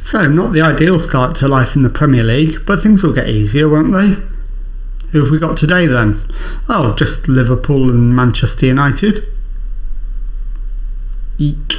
So, not the ideal start to life in the Premier League, but things will get easier, won't they? Who have we got today then? Oh, just Liverpool and Manchester United. Eek.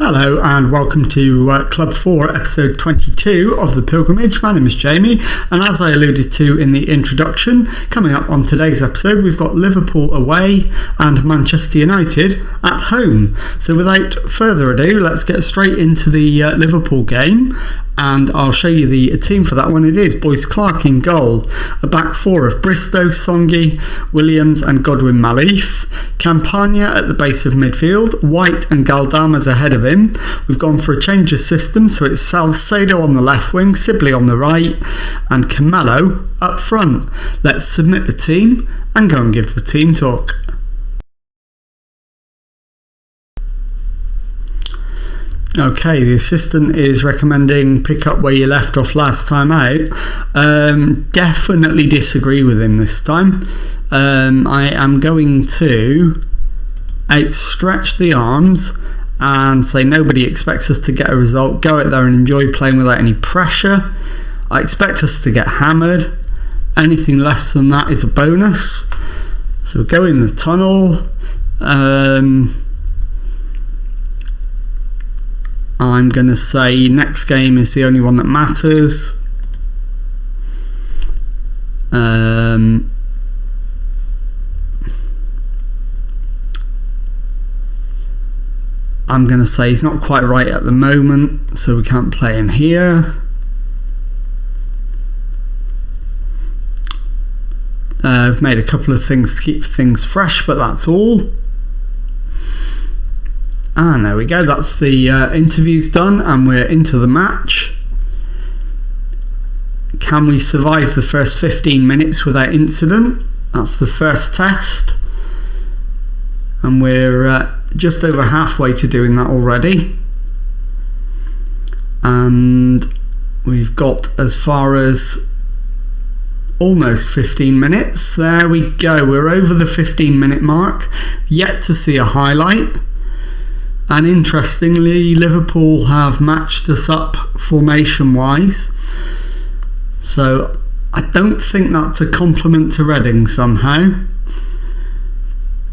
Hello and welcome to Club 4 episode 22 of The Pilgrimage. My name is Jamie, and as I alluded to in the introduction, coming up on today's episode we've got Liverpool away and Manchester United at home. So without further ado, let's get straight into the Liverpool game, and I'll show you the team for that one. It is Boyce Clark in goal, a back four of Bristow, Songi, Williams and Godwin Malif, Campagna at the base of midfield, White and Galdames ahead of him. We've gone for a change of system, so it's Salcedo on the left wing, Sibley on the right and Camelo up front. Let's submit the team and go and give the team talk. Okay, the assistant is recommending pick up where you left off last time out. Definitely disagree with him this time. I am going to outstretch the arms and say nobody expects us to get a result. Go out there and enjoy playing without any pressure. I expect us to get hammered. Anything less than that is a bonus. So go in the tunnel. I'm going to say next game is the only one that matters. I'm going to say he's not quite right at the moment, so we can't play him here. I've made a couple of things to keep things fresh, but that's all. And there we go, that's the interviews done and we're into the match. Can we survive the first 15 minutes without incident? That's the first test. And we're just over halfway to doing that already. And we've got as far as almost 15 minutes. There we go, we're over the 15-minute mark. Yet to see a highlight. And interestingly, Liverpool have matched us up formation-wise. So I don't think that's a compliment to Reading somehow.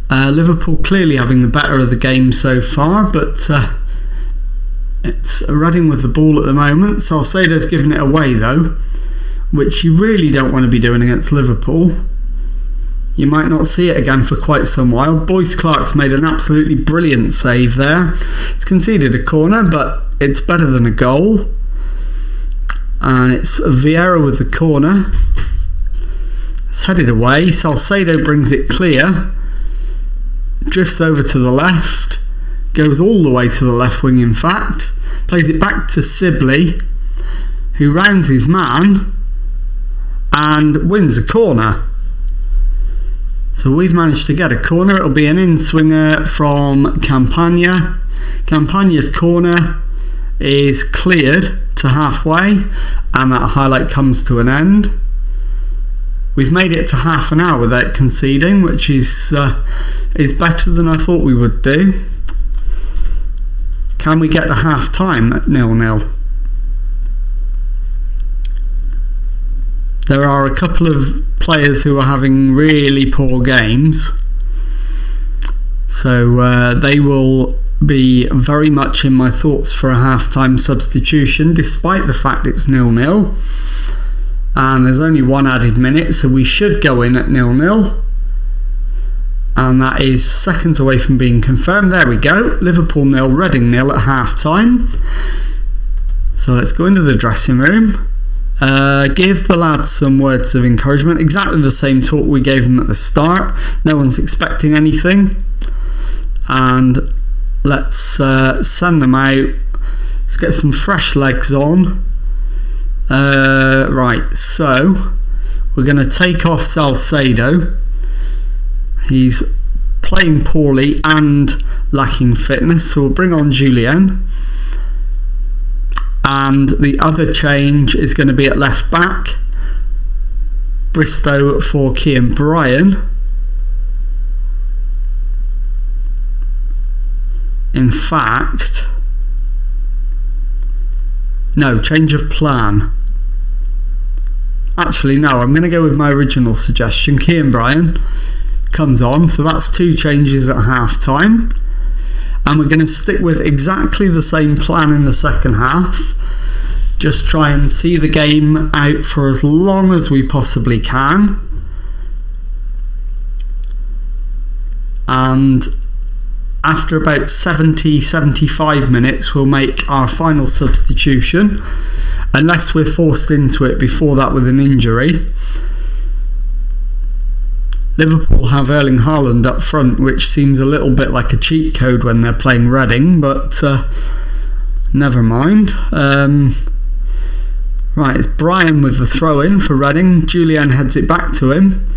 Liverpool clearly having the better of the game so far, but it's Reading with the ball at the moment. Salcedo's giving it away though, which you really don't want to be doing against Liverpool. You might not see it again for quite some while. Boyce Clark's made an absolutely brilliant save there. He's conceded a corner, but it's better than a goal. And it's Vieira with the corner. It's headed away. Salcedo brings it clear. Drifts over to the left. Goes all the way to the left wing, in fact. Plays it back to Sibley, who rounds his man and wins a corner. So we've managed to get a corner. It'll be an in-swinger from Campagna. Campagna's corner is cleared to halfway, and that highlight comes to an end. We've made it to half an hour without conceding, which is better than I thought we would do. Can we get to half time at 0-0? There are a couple of players who are having really poor games, so they will be very much in my thoughts for a half-time substitution, despite the fact it's 0-0. And there's only one added minute, so we should go in at 0-0. And that is seconds away from being confirmed. There we go. Liverpool 0, Reading 0 at half-time. So let's go into the dressing room. Give the lads some words of encouragement. Exactly the same talk we gave them at the start. No one's expecting anything. And let's send them out. Let's get some fresh legs on. Right, so we're going to take off Salcedo. He's playing poorly and lacking fitness, so we'll bring on Julian. And the other change is going to be at left back. Bristow for Kean Bryan. In fact, no, change of plan. Actually, no, I'm going to go with my original suggestion. Kean Bryan comes on, so that's 2 changes at half time. And we're going to stick with exactly the same plan in the second half. Just try and see the game out for as long as we possibly can. And after about 70-75 minutes, we'll make our final substitution, unless we're forced into it before that with an injury. Liverpool have Erling Haaland up front, which seems a little bit like a cheat code when they're playing Reading, but never mind. Right, it's Bryan with the throw-in for Reading. Julian heads it back to him.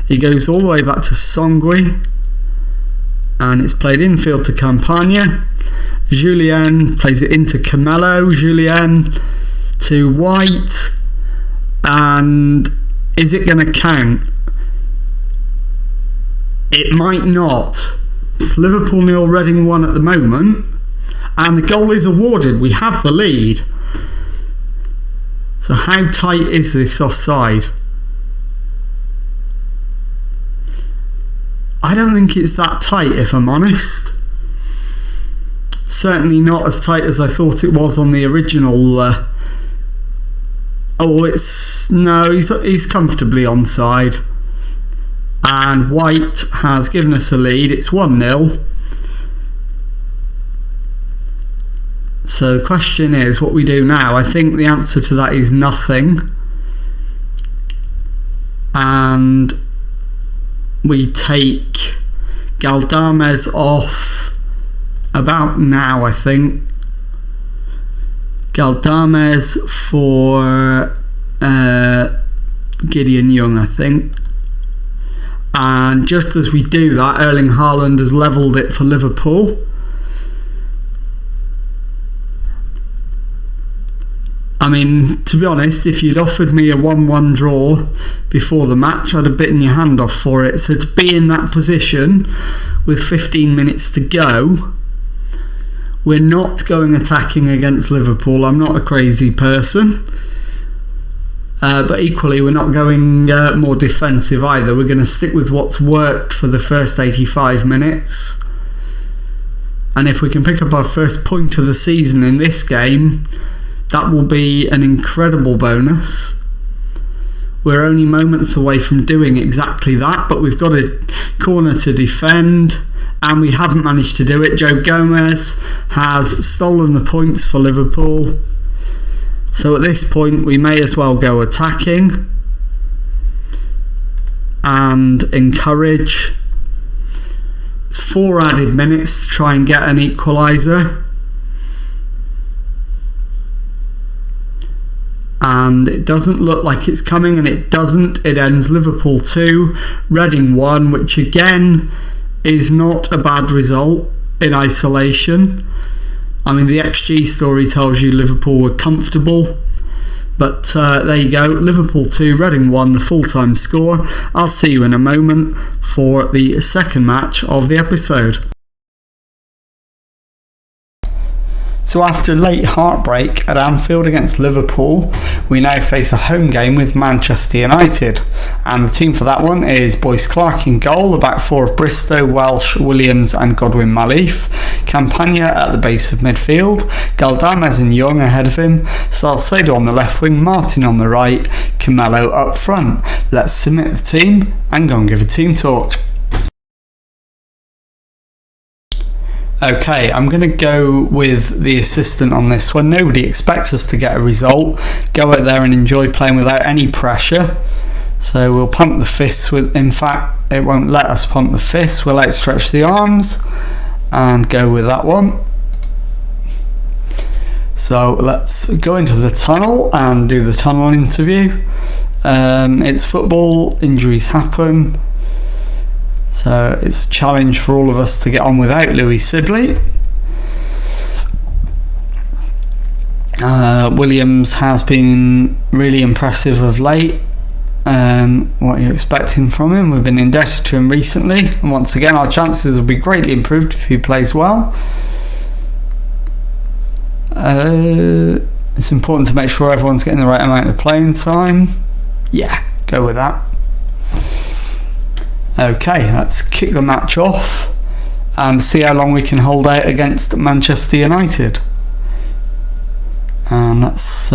He goes all the way back to Songui, and it's played infield to Campagna. Julian plays it into Camelo. Julian to White, and is it going to count? It might not. It's Liverpool 0, Reading 1 at the moment, and the goal is awarded. We have the lead. So how tight is this offside? I don't think it's that tight, if I'm honest. Certainly not as tight as I thought it was on the original. He's comfortably onside. And White has given us a lead. It's 1-0. So the question is what we do now. I think the answer to that is nothing. And we take Galdames off about now, I think. Galdames for Gideon Young, I think. And just as we do that, Erling Haaland has levelled it for Liverpool. I mean, to be honest, if you'd offered me a 1-1 draw before the match, I'd have bitten your hand off for it. So to be in that position with 15 minutes to go, we're not going attacking against Liverpool. I'm not a crazy person. But equally, we're not going more defensive either. We're going to stick with what's worked for the first 85 minutes. And if we can pick up our first point of the season in this game, that will be an incredible bonus. We're only moments away from doing exactly that, but we've got a corner to defend, and we haven't managed to do it. Joe Gomez has stolen the points for Liverpool. So at this point, we may as well go attacking and encourage. It's 4 added minutes to try and get an equaliser. And it doesn't look like it's coming, and it doesn't. It ends Liverpool 2, Reading 1, which again is not a bad result in isolation. I mean, the XG story tells you Liverpool were comfortable, but there you go. Liverpool 2, Reading 1, the full-time score. I'll see you in a moment for the second match of the episode. So after late heartbreak at Anfield against Liverpool, we now face a home game with Manchester United. And the team for that one is Boyce Clark in goal, the back four of Bristow, Welsh, Williams and Godwin Malif. Campagna at the base of midfield, Galdames and Young ahead of him, Salcedo on the left wing, Martin on the right, Camelo up front. Let's submit the team and go and give a team talk. Okay, I'm going to go with the assistant on this one. Nobody expects us to get a result. Go out there and enjoy playing without any pressure. So we'll pump the fists with, in fact, it won't let us pump the fists. We'll outstretch the arms and go with that one. So let's go into the tunnel and do the tunnel interview. It's football, injuries happen. So it's a challenge for all of us to get on without Louis Sibley. Williams has been really impressive of late. What are you expecting from him? We've been indebted to him recently, and once again our chances will be greatly improved if he plays well. It's important to make sure everyone's getting the right amount of playing time. Yeah, go with that. Okay, let's kick the match off and see how long we can hold out against Manchester United. And let's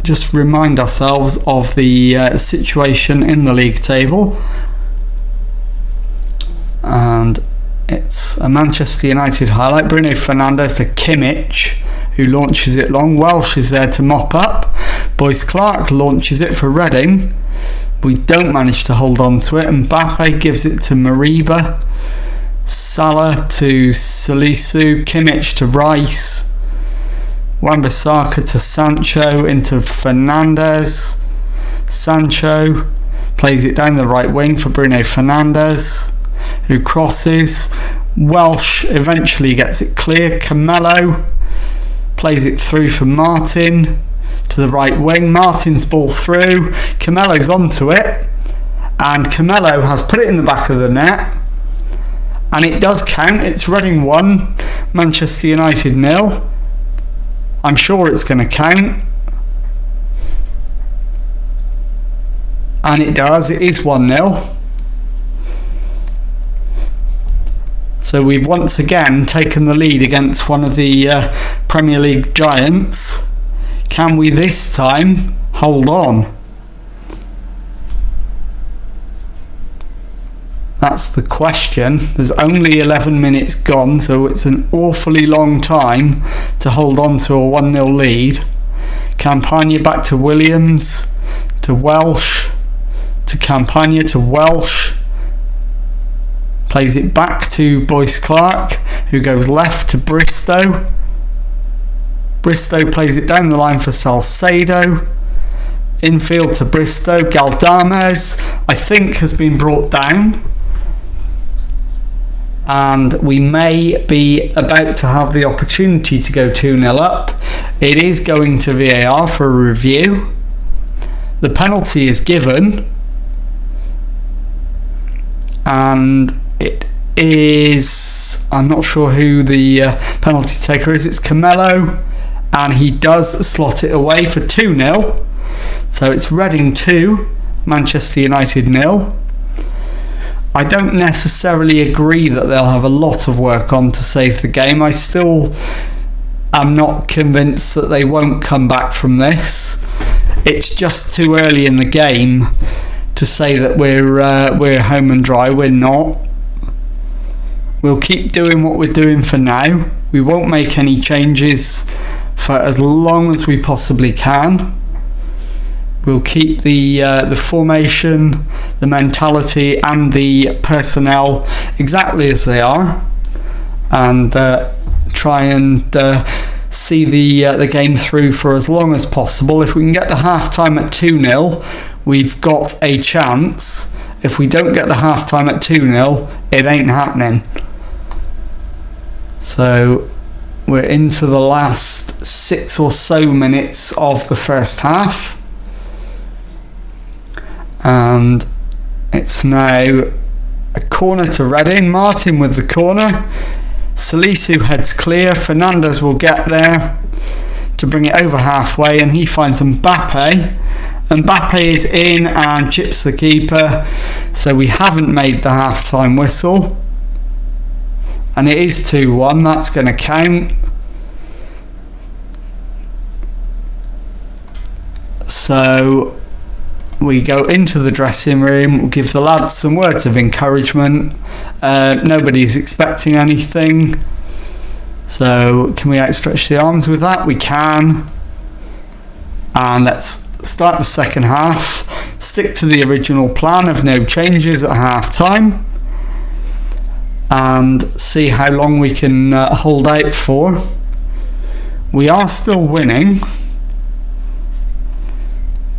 just remind ourselves of the situation in the league table. And it's a Manchester United highlight. Bruno Fernandes to Kimmich, who launches it long. Welsh is there to mop up. Boyce Clark launches it for Reading. We don't manage to hold on to it. Mbappe gives it to Mariba. Salah to Salisu. Kimmich to Rice. Wan-Bissaka to Sancho into Fernandes. Sancho plays it down the right wing for Bruno Fernandes, who crosses. Welsh eventually gets it clear. Camelo plays it through for Martin to the right wing. Martin's ball through. Camelo's onto it, and Camelo has put it in the back of the net, and it does count. It's Reading 1, Manchester United 0. I'm sure it's going to count, and it does. It is 1-0. So we've once again taken the lead against one of the Premier League giants. Can we this time hold on? That's the question. There's only 11 minutes gone, so it's an awfully long time to hold on to a 1-0 lead. Campagna back to Williams, to Welsh, to Campagna, to Welsh. Plays it back to Boyce Clark, who goes left to Bristow. Bristow plays it down the line for Salcedo. Infield to Bristow. Galdames, I think, has been brought down. And we may be about to have the opportunity to go 2-0 up. It is going to VAR for a review. The penalty is given. And it is, I'm not sure who the penalty taker is. It's Camelo, and he does slot it away for 2-0. So it's Reading 2, Manchester United 0. I don't necessarily agree that they'll have a lot of work on to save the game. I still am not convinced that they won't come back from this. It's just too early in the game to say that we're home and dry. We're not. We'll keep doing what we're doing for now. We won't make any changes for as long as we possibly can. We'll keep the formation, the mentality and the personnel exactly as they are, and try and see the game through for as long as possible. If we can get to half-time at 2-0, we've got a chance. If we don't get to half-time at 2-0, it ain't happening. So we're into the last 6 or so minutes of the first half, and it's now a corner to Reading. Martin with the corner. Salisu heads clear. Fernandes will get there to bring it over halfway, and he finds Mbappe. Mbappe is in and chips the keeper, so we haven't made the half-time whistle, and it is 2-1. That's going to count. So we go into the dressing room. We'll give the lads some words of encouragement. Nobody's expecting anything, so can we outstretch the arms with that? We can. And let's start the second half. Stick to the original plan of no changes at half time, and see how long we can hold out for. We are still winning,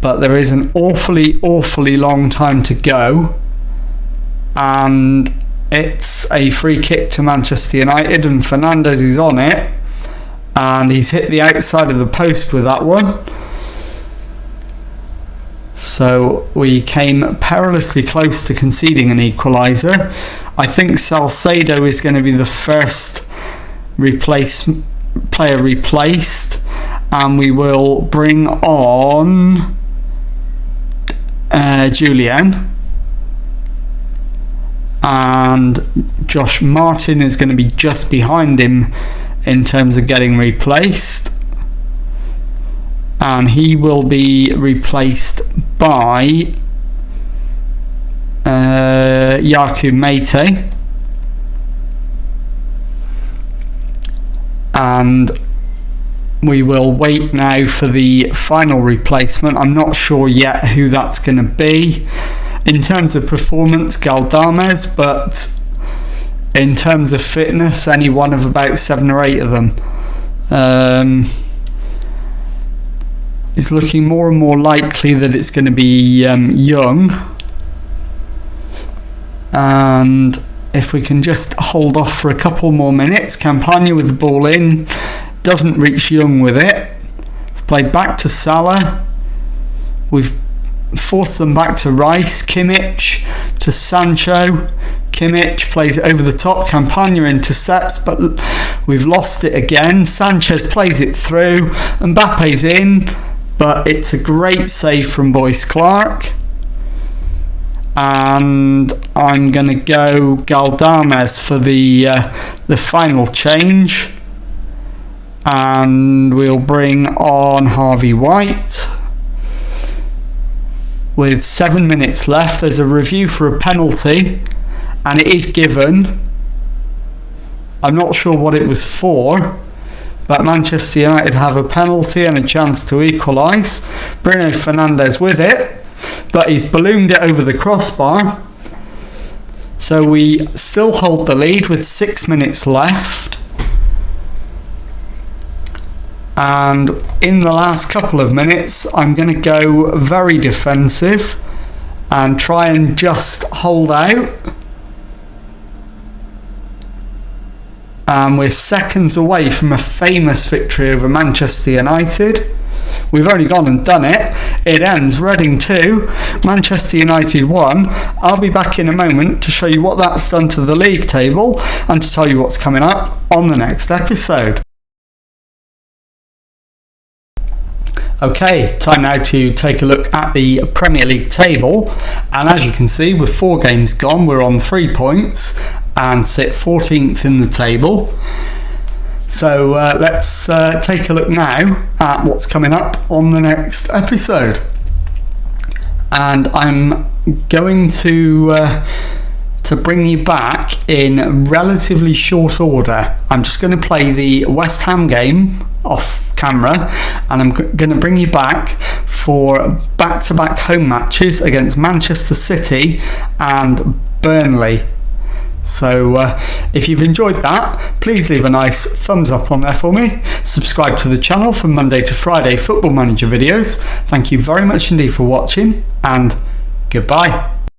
but there is an awfully long time to go, and it's a free kick to Manchester United, and Fernandes is on it, and he's hit the outside of the post with that one. So we came perilously close to conceding an equaliser. I think Salcedo is going to be the first player replaced, and we will bring on Julian, and Josh Martin is going to be just behind him in terms of getting replaced, and he will be replaced by Yaku Mete, and we will wait now for the final replacement. I'm not sure yet who that's going to be. In terms of performance, Galdames, but in terms of fitness, any one of about 7 or 8 of them. It's looking more and more likely that it's going to be Young. And if we can just hold off for a couple more minutes. Campagna with the ball in, doesn't reach Young with it. It's played back to Salah. We've forced them back to Rice. Kimmich to Sancho. Kimmich plays it over the top. Campagna intercepts, but we've lost it again. Sanchez plays it through. Mbappe's in, but it's a great save from Boyce Clark. And I'm going to go Galdames for the final change. And we'll bring on Harvey White. With 7 minutes left, there's a review for a penalty, and it is given. I'm not sure what it was for, but Manchester United have a penalty and a chance to equalise. Bruno Fernandes with it, but he's ballooned it over the crossbar. So we still hold the lead with 6 minutes left. And in the last couple of minutes, I'm going to go very defensive and try and just hold out. And we're seconds away from a famous victory over Manchester United. We've only gone and done it. It ends Reading 2, Manchester United 1. I'll be back in a moment to show you what that's done to the league table and to tell you what's coming up on the next episode. Okay, time now to take a look at the Premier League table, and as you can see, with 4 games gone, we're on 3 points and sit 14th in the table. So let's take a look now at what's coming up on the next episode. And I'm going to bring you back in relatively short order. I'm just going to play the West Ham game off camera, and I'm going to bring you back for back-to-back home matches against Manchester City and Burnley. So if you've enjoyed that, please leave a nice thumbs up on there for me. Subscribe to the channel for Monday to Friday Football Manager videos. Thank you very much indeed for watching, and goodbye.